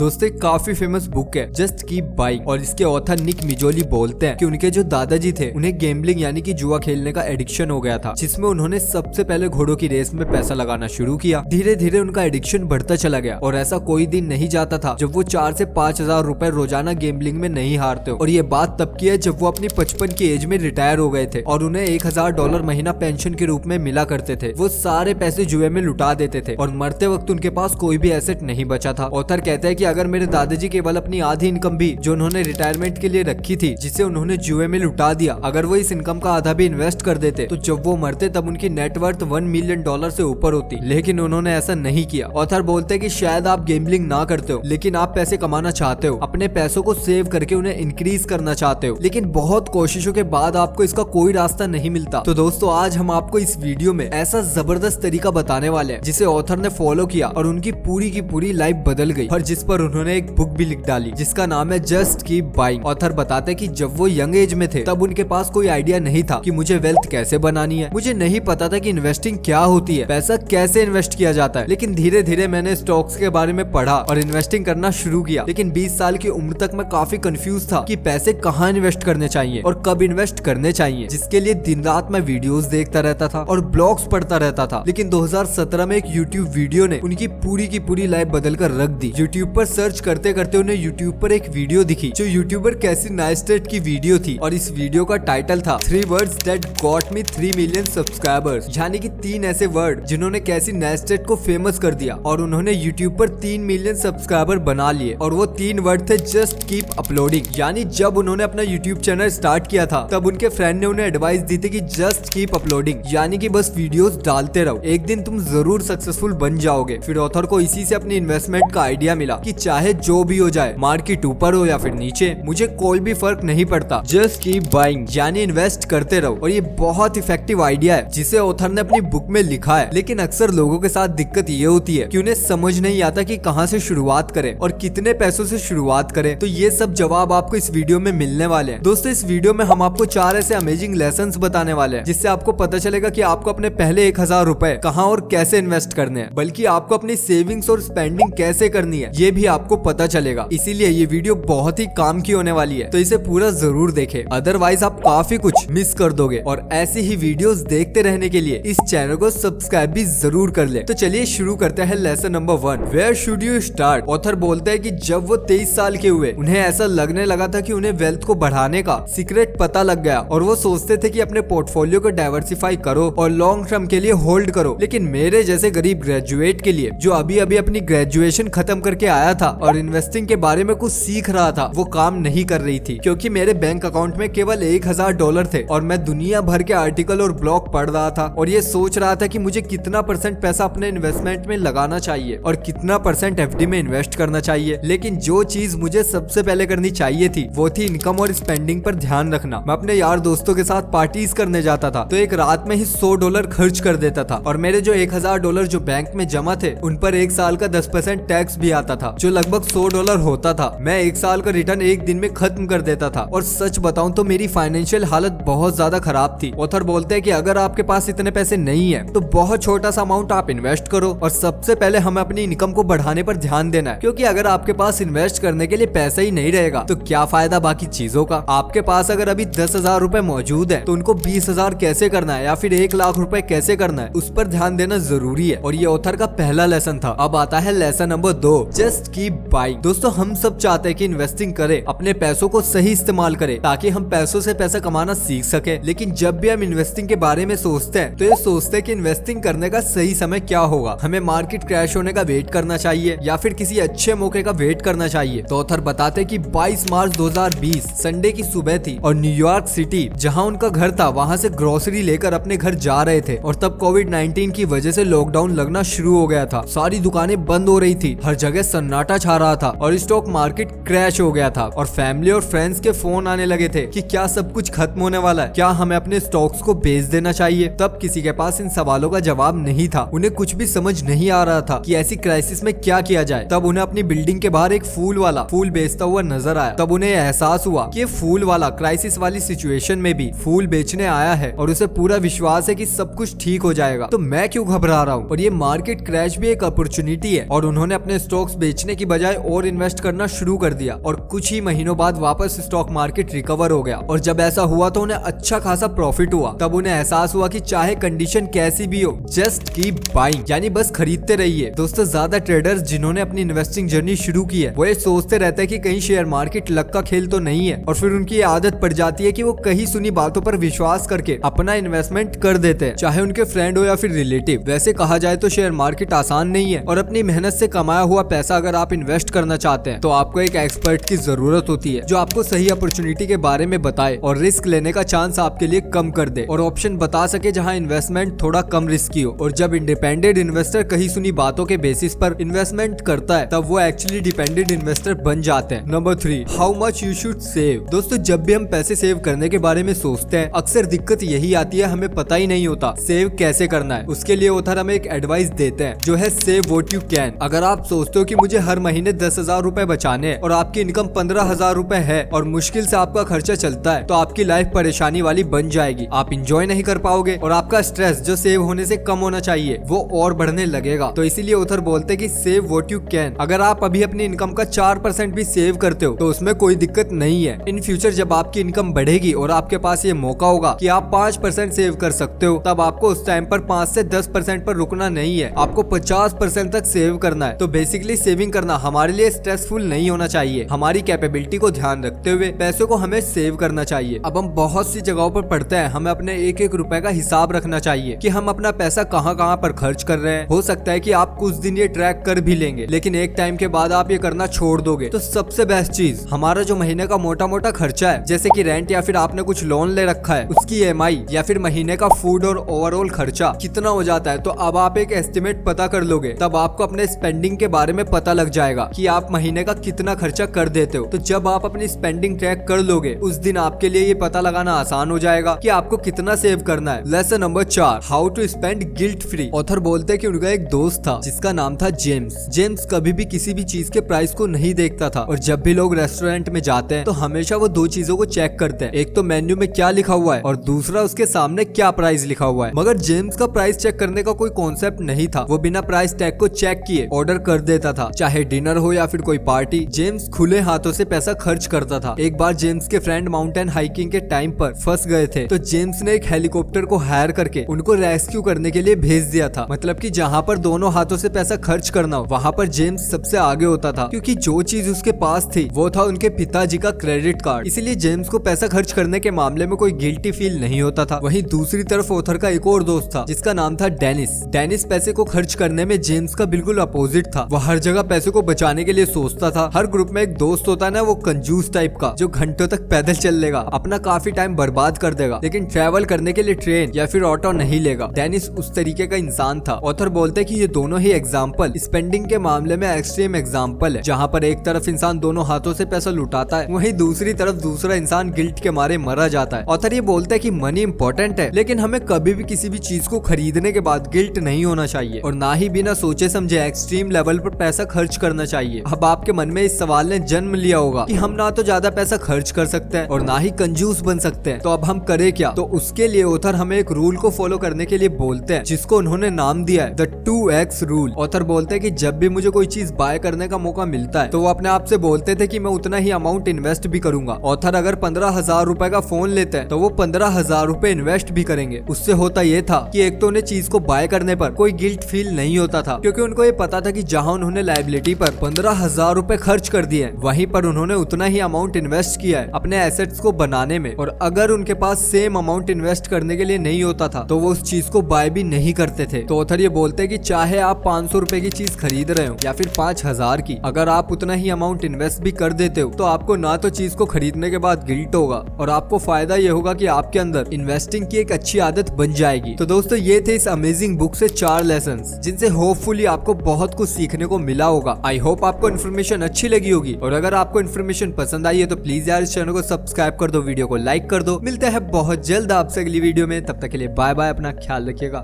दोस्तों काफी famous book है जस्ट कीप बाइंग और इसके ऑथर निक मिजोली बोलते हैं कि उनके जो दादाजी थे उन्हें गैम्बलिंग यानी कि जुआ खेलने का एडिक्शन हो गया था, जिसमें उन्होंने सबसे पहले घोड़ों की रेस में पैसा लगाना शुरू किया। धीरे धीरे उनका एडिक्शन बढ़ता चला गया और ऐसा कोई दिन नहीं जाता था जब वो 4 से 5,000 रुपए रोजाना गैम्बलिंग में नहीं हारते। और ये बात तब की है जब वो अपनी 55 की एज में रिटायर हो गए थे और उन्हें $1,000 महीना पेंशन के रूप में मिला करते थे। वो सारे पैसे जुए में लुटा देते थे और मरते वक्त उनके पास कोई भी एसेट नहीं बचा था। ऑथर कहते हैं कि अगर मेरे दादाजी केवल अपनी आधी इनकम भी जो उन्होंने रिटायरमेंट के लिए रखी थी, जिसे उन्होंने जुए में लुटा दिया, अगर वो इस इनकम का आधा भी इन्वेस्ट कर देते तो जब वो मरते तब उनकी नेटवर्थ $1 मिलियन से ऊपर होती। लेकिन उन्होंने ऐसा नहीं किया। ऑथर बोलते हैं कि शायद आप गैम्बलिंग ना करते हो लेकिन आप पैसे कमाना चाहते हो, अपने पैसों को सेव करके उन्हें इंक्रीज करना चाहते हो, लेकिन बहुत कोशिशों के बाद आपको इसका कोई रास्ता नहीं मिलता। तो दोस्तों आज हम आपको इस वीडियो में ऐसा जबरदस्त तरीका बताने वाले हैं जिसे ऑथर ने फॉलो किया और उनकी पूरी की पूरी लाइफ बदल गई और जिस पर उन्होंने एक बुक भी लिख डाली जिसका नाम है जस्ट कीप बाइंग। ऑथर बताते हैं कि जब वो यंग एज में थे तब उनके पास कोई आइडिया नहीं था कि मुझे वेल्थ कैसे बनानी है, मुझे नहीं पता था कि इन्वेस्टिंग क्या होती है, पैसा कैसे इन्वेस्ट किया जाता है। लेकिन धीरे धीरे मैंने स्टॉक्स के बारे में पढ़ा और इन्वेस्टिंग करना शुरू किया। लेकिन 20 साल की उम्र तक मैं काफी कंफ्यूज था कि पैसे कहाँ इन्वेस्ट करने चाहिए और कब इन्वेस्ट करने चाहिए, जिसके लिए दिन रात मैं वीडियोस देखता रहता था और ब्लॉग्स पढ़ता रहता था। लेकिन 2017 में एक यूट्यूब वीडियो ने उनकी पूरी की पूरी लाइफ बदल कर रख दी। यूट्यूब पर सर्च करते करते उन्हें यूट्यूब पर एक वीडियो दिखी जो यूट्यूबर कैसी नाइस्टेट की वीडियो थी और इस वीडियो का टाइटल था 3 words that got me 3 million subscribers, यानी कि 3 ऐसे वर्ड जिन्होंने कैसी नाइस्टेट को फेमस कर दिया और उन्होंने यूट्यूब पर 3 मिलियन सब्सक्राइबर बना लिए। और वो 3 वर्ड थे जस्ट कीप अपलोडिंग। यानी जब उन्होंने अपना यूट्यूब चैनल स्टार्ट किया था तब उनके फ्रेंड ने उन्हें एडवाइस दी थी कि जस्ट कीप अपलोडिंग, यानी कि बस वीडियोस डालते रहो, एक दिन तुम जरूर सक्सेसफुल बन जाओगे। फिर ऑथर को इसी से अपनी इन्वेस्टमेंट का आइडिया मिला कि चाहे जो भी हो जाए, मार्केट ऊपर हो या फिर नीचे, मुझे कोई भी फर्क नहीं पड़ता, जस्ट कीप बाइंग, यानी इन्वेस्ट करते रहो। और ये बहुत इफेक्टिव आइडिया है जिसे ऑथर ने अपनी बुक में लिखा है। लेकिन अक्सर लोगों के साथ दिक्कत ये होती है कि उन्हें समझ नहीं आता कि कहां से शुरुआत करें और कितने पैसों से शुरुआत करें। तो ये सब जवाब आपको इस वीडियो में मिलने वाले हैं। दोस्तों इस वीडियो में हम आपको 4 ऐसे अमेजिंग लेसन्स बताने वाले हैं जिससे आपको पता चलेगा कि आपको अपने पहले 1,000 रुपए कहां और कैसे इन्वेस्ट करने हैं, बल्कि आपको अपनी सेविंग्स और स्पेंडिंग कैसे करनी है ये भी आपको पता चलेगा। इसीलिए ये वीडियो बहुत ही काम की होने वाली है, तो इसे पूरा जरूर देखें, अदरवाइज आप काफी कुछ मिस कर दोगे। और ऐसी ही वीडियोस देखते रहने के लिए इस चैनल को सब्सक्राइब भी जरूर कर ले। तो चलिए शुरू करते हैं lesson number 1, where should you start. Author बोलते हैं कि जब वो 23 साल के हुए उन्हें ऐसा लगने लगा था कि उन्हें वेल्थ को बढ़ाने का सीक्रेट पता लग गया और वो सोचते थे कि अपने पोर्टफोलियो को डाइवर्सिफाई करो और लॉन्ग टर्म के लिए होल्ड करो। लेकिन मेरे जैसे गरीब ग्रेजुएट के लिए जो अभी अभी अपनी ग्रेजुएशन खत्म करके आया था और इन्वेस्टिंग के बारे में कुछ सीख रहा था, वो काम नहीं कर रही थी, क्योंकि मेरे बैंक अकाउंट में केवल $1,000 थे और मैं दुनिया भर के आर्टिकल और ब्लॉग पढ़ रहा था और ये सोच रहा था कि मुझे कितना % पैसा अपने इन्वेस्टमेंट में लगाना चाहिए और कितना % FD में इन्वेस्ट करना चाहिए। लेकिन जो चीज मुझे सबसे पहले करनी चाहिए थी वो थी इनकम और स्पेंडिंग पर ध्यान रखना। मैं अपने यार दोस्तों के साथ पार्टीज करने जाता था तो एक रात में ही $100 खर्च कर देता था और मेरे जो $1,000 जो बैंक में जमा थे उन पर 1 साल का 10% टैक्स भी आता था, जो लगभग $100 होता था। मैं 1 साल का रिटर्न एक दिन में खत्म कर देता था और सच बताऊं तो मेरी फाइनेंशियल हालत बहुत ज्यादा खराब थी। ऑथर बोलते हैं कि अगर आपके पास इतने पैसे नहीं है तो बहुत छोटा सा अमाउंट आप इन्वेस्ट करो और सबसे पहले हमें अपनी इनकम को बढ़ाने पर ध्यान देना है, क्योंकि अगर आपके पास इन्वेस्ट करने के लिए पैसा ही नहीं रहेगा तो क्या फायदा बाकी चीजों का। आपके पास अगर अभी 10,000 रुपए मौजूद है तो उनको 20,000 कैसे करना है या फिर 1 लाख रुपए कैसे करना है, उस पर ध्यान देना जरूरी है। और ये ऑथर का पहला लेसन था। अब आता है lesson number 2, just keep buying. दोस्तों हम सब चाहते हैं कि इन्वेस्टिंग करें, अपने पैसों को सही इस्तेमाल करें ताकि हम पैसों से पैसा कमाना सीख सके। लेकिन जब भी हम इन्वेस्टिंग के बारे में सोचते हैं तो ये सोचते हैं कि इन्वेस्टिंग करने का सही समय क्या होगा, हमें मार्केट क्रैश होने का वेट करना चाहिए या फिर किसी अच्छे मौके का वेट करना चाहिए। तो ऑथर बताते हैं कि 22 मार्च 2020 संडे की सुबह थी और न्यूयॉर्क सिटी जहां उनका घर था वहां से ग्रोसरी लेकर अपने घर जा रहे थे और तब कोविड-19 की वजह से लॉकडाउन लगना शुरू हो गया था। सारी दुकानें बंद हो रही थी, हर जगह सन्नाटा छा रहा था और स्टॉक मार्केट क्रैश हो गया था और फैमिली और फ्रेंड्स के फोन आने लगे थे कि क्या सब कुछ खत्म होने वाला है, क्या हमें अपने स्टॉक्स को बेच देना चाहिए। तब किसी के पास इन सवालों का जवाब नहीं था, उन्हें कुछ भी समझ नहीं आ रहा था कि ऐसी क्राइसिस में क्या किया जाए। तब उन्हें अपनी बिल्डिंग के बाहर एक फूल वाला फूल बेचता हुआ नजर आया। तब उन्हें एहसास हुआ कि ये फूल वाला क्राइसिस वाली सिचुएशन में भी फूल बेचने आया है और उसे पूरा विश्वास है कि सब कुछ ठीक हो जाएगा, तो मैं क्यों घबरा रहा हूँ। और ये मार्केट क्रैश भी एक अपॉर्चुनिटी है और उन्होंने अपने स्टॉक्स बेचने करने की बजाय और इन्वेस्ट करना शुरू कर दिया और कुछ ही महीनों बाद वापस स्टॉक मार्केट रिकवर हो गया। और जब ऐसा हुआ तो उन्हें अच्छा खासा प्रॉफिट हुआ। तब उन्हें एहसास हुआ कि चाहे कंडीशन कैसी भी हो, जस्ट कीप बाइंग, यानी बस खरीदते रहिए। दोस्तों, ज्यादा ट्रेडर्स जिन्होंने अपनी इन्वेस्टिंग जर्नी शुरू की है वो ये सोचते रहते हैं कि कहीं शेयर मार्केट लक का खेल तो नहीं है, और फिर उनकी आदत पड़ जाती है कि वो कहीं सुनी बातों पर विश्वास करके अपना इन्वेस्टमेंट कर देते हैं, चाहे उनके फ्रेंड हो या फिर रिलेटिव। वैसे कहा जाए तो शेयर मार्केट आसान नहीं है, और अपनी मेहनत से कमाया हुआ पैसा अगर आप इन्वेस्ट करना चाहते हैं तो आपको एक एक्सपर्ट की जरूरत होती है जो आपको सही अपॉर्चुनिटी के बारे में बताए और रिस्क लेने का चांस आपके लिए कम कर दे, और ऑप्शन बता सके जहां इन्वेस्टमेंट थोड़ा कम रिस्की हो। और जब इंडिपेंडेंट इन्वेस्टर कहीं सुनी बातों के बेसिस पर इन्वेस्टमेंट करता है तब वो एक्चुअली डिपेंडेंट इन्वेस्टर बन जाते हैं। Number 3, how much you should save. दोस्तों, जब भी हम पैसे सेव करने के बारे में सोचते हैं अक्सर दिक्कत यही आती है, हमें पता ही नहीं होता सेव कैसे करना है। उसके लिए ऑथर हमें एक एडवाइस देते हैं जो है सेव व्हाट यू कैन। अगर आप सोचते हो कि मुझे हर महीने 10,000 रुपए बचाने हैं और आपकी इनकम 15,000 रुपए है और मुश्किल से आपका खर्चा चलता है, तो आपकी लाइफ परेशानी वाली बन जाएगी। आप इंजॉय नहीं कर पाओगे और आपका स्ट्रेस जो सेव होने से कम होना चाहिए वो और बढ़ने लगेगा। तो इसीलिए ऑथर बोलते हैं कि सेव व्हाट यू कैन। अगर आप अभी अपनी इनकम का 4% भी सेव करते हो तो उसमें कोई दिक्कत नहीं है। इन फ्यूचर जब आपकी इनकम बढ़ेगी और आपके पास ये मौका होगा कि आप 5% सेव कर सकते हो, तब आपको उस टाइम पर 5 से 10% पर रुकना नहीं है, आपको 50% तक सेव करना है। तो बेसिकली सेविंग करना हमारे लिए स्ट्रेसफुल नहीं होना चाहिए। हमारी कैपेबिलिटी को ध्यान रखते हुए पैसों को हमें सेव करना चाहिए। अब हम बहुत सी जगहों पर पढ़ते हैं हमें अपने एक एक रुपए का हिसाब रखना चाहिए कि हम अपना पैसा कहाँ कहाँ पर खर्च कर रहे हैं। हो सकता है कि आप कुछ दिन ये ट्रैक कर भी लेंगे, लेकिन एक टाइम के बाद आप ये करना छोड़ दोगे। तो सबसे बेस्ट चीज, हमारा जो महीने का मोटा मोटा खर्चा है, जैसे कि रेंट या फिर आपने कुछ लोन ले रखा है, उसकी EMI या फिर महीने का फूड और ओवरऑल खर्चा कितना हो जाता है, तो अब आप एक एस्टिमेट पता कर लोगे। तब आपको अपने स्पेंडिंग के बारे में पता लग जाएगा कि आप महीने का कितना खर्चा कर देते हो। तो जब आप अपनी स्पेंडिंग ट्रैक कर लोगे उस दिन आपके लिए ये पता लगाना आसान हो जाएगा कि आपको कितना सेव करना है। Lesson number 4, how to spend guilt free. Author बोलते हैं कि उनका एक दोस्त था जिसका नाम था जेम्स। जेम्स कभी भी किसी भी चीज के प्राइस को नहीं देखता था, और जब भी लोग रेस्टोरेंट में जाते हैं तो हमेशा वो दो चीजों को चेक करते हैं, एक तो मेन्यू में क्या लिखा हुआ है और दूसरा उसके सामने क्या प्राइस लिखा हुआ है। मगर जेम्स का प्राइस चेक करने का कोई कॉन्सेप्ट नहीं था। वो बिना प्राइस टैग को चेक किए ऑर्डर कर देता था, चाहे डिनर हो या फिर कोई पार्टी। जेम्स खुले हाथों से पैसा खर्च करता था। एक बार जेम्स के फ्रेंड माउंटेन हाइकिंग के टाइम पर फंस गए थे, तो जेम्स ने एक हेलीकॉप्टर को हायर करके उनको रेस्क्यू करने के लिए भेज दिया था। मतलब कि जहाँ पर दोनों हाथों से पैसा खर्च करना हो वहाँ पर जेम्स सबसे आगे होता था, क्योंकि जो चीज उसके पास थी वो था उनके पिताजी का क्रेडिट कार्ड। इसीलिए जेम्स को पैसा खर्च करने के मामले में कोई गिल्टी फील नहीं होता था। वहीं दूसरी तरफ ऑथर का एक और दोस्त था जिसका नाम था डेनिस। डेनिस पैसे को खर्च करने में जेम्स का बिल्कुल अपोजिट था। वो हर जगह पैसे को बचाने के लिए सोचता था। हर ग्रुप में एक दोस्त होता है ना, वो कंजूस टाइप का, जो घंटों तक पैदल चल लेगा, अपना काफी टाइम बर्बाद कर देगा, लेकिन ट्रैवल करने के लिए ट्रेन या फिर ऑटो नहीं लेगा। डेनिस उस तरीके का इंसान था। ऑथर बोलते हैं कि ये दोनों ही एग्जाम्पल स्पेंडिंग के मामले में एक्सट्रीम एग्जाम्पल है, जहाँ पर एक तरफ इंसान दोनों हाथों से पैसा लुटाता है, वहीं दूसरी तरफ दूसरा इंसान गिल्ट के मारे मरा जाता है। ऑथर ये बोलता है कि मनी इंपॉर्टेंट है, लेकिन हमें कभी भी किसी भी चीज को खरीदने के बाद गिल्ट नहीं होना चाहिए, और ना ही बिना सोचे समझे एक्सट्रीम लेवल पर पैसा खर्च करना चाहिए। अब आपके मन में इस सवाल ने जन्म लिया होगा कि हम ना तो ज्यादा पैसा खर्च कर सकते हैं और ना ही कंजूस बन सकते हैं, तो अब हम करें क्या? तो उसके लिए ऑथर हमें एक रूल को फॉलो करने के लिए बोलते हैं, जिसको उन्होंने नाम दिया है द 2x रूल। ऑथर बोलते हैं कि जब भी मुझे कोई चीज बाय करने का मौका मिलता है तो वो अपने आप से बोलते थे कि मैं उतना ही अमाउंट इन्वेस्ट भी करूंगा। ऑथर अगर 15,000 रुपए का फोन लेते हैं तो वो 15,000 रुपए इन्वेस्ट भी करेंगे। उससे होता ये था कि एक तो उन्हें चीज को बाय करने पर कोई गिल्ट फील नहीं होता था, क्योंकि उनको ये पता था कि जहां उन्होंने लायबिलिटी पर 15,000 रुपए खर्च कर दिए हैं, वहीं पर उन्होंने उतना ही अमाउंट इन्वेस्ट किया है अपने एसेट्स को बनाने में। और अगर उनके पास सेम अमाउंट इन्वेस्ट करने के लिए नहीं होता था तो वो उस चीज को बाय भी नहीं करते थे। तो ऑथर ये बोलते हैं कि चाहे आप 500 रुपए की चीज खरीद रहे हो या फिर 5,000 की, अगर आप उतना ही अमाउंट इन्वेस्ट भी कर देते हो तो आपको ना तो चीज को खरीदने के बाद गिल्ट होगा, और आपको फायदा ये होगा कि आपके अंदर इन्वेस्टिंग की एक अच्छी आदत बन जाएगी। तो दोस्तों, ये थे इस अमेजिंग बुक से 4 लेसन्स, जिनसे होपफुली आपको बहुत कुछ सीखने को मिला होगा। आई होप आपको इन्फॉर्मेशन अच्छी लगी होगी, और अगर आपको इन्फॉर्मेशन पसंद आई है तो प्लीज यार इस चैनल को सब्सक्राइब कर दो, वीडियो को लाइक कर दो। मिलते हैं बहुत जल्द आपसे अगली वीडियो में, तब तक के लिए बाय बाय, अपना ख्याल रखिएगा।